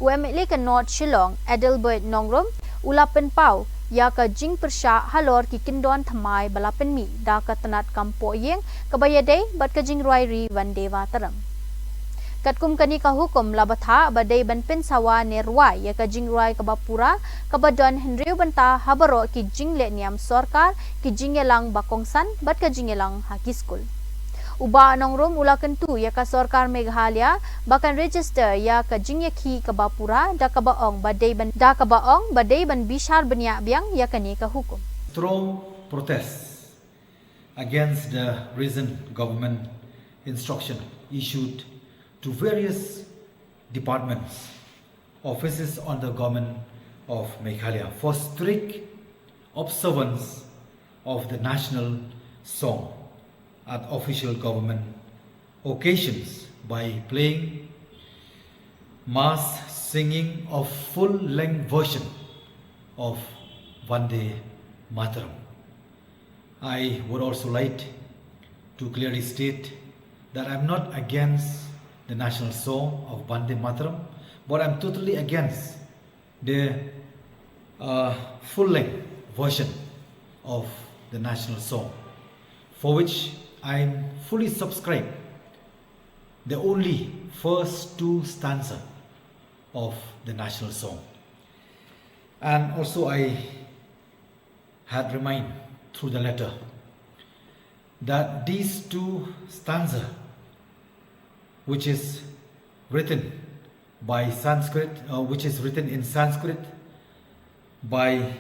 MLA North Shillong, Adelbert Nongrom, Ulapen Pau, ya ka jing pyrshah halor ki kindon thamai balapen mi da ka tanat kampo yeng kabayade bat ka jing ruai Vande Mataram. Katkum kani ka hukum labatha badai ban pen sawa nerwai ya ka jing ruai kabapura kabadon henriu banta habaro ki jing le niam sarkar ki jing elang bakongsan bat ka jing elang hakiskul. Uba nongrom ulakan tu ya ka sarkar Meghalaya bakan register ya ka jing yakhi kabapura da kabaong badai ban bishar benya biang ya kani ka hukum. Strong protests against the recent government instruction issued to various departments, offices on the government of Meghalaya for strict observance of the national song at official government occasions by playing mass singing of full-length version of Vande Mataram. I would also like to clearly state that I'm not against the national song of Vande Mataram, but I'm totally against the full-length version of the national song, for which I'm fully subscribed the only first two stanza of the national song. And also I had reminded through the letter that these two stanza, which is written by Sanskrit, which is written in Sanskrit by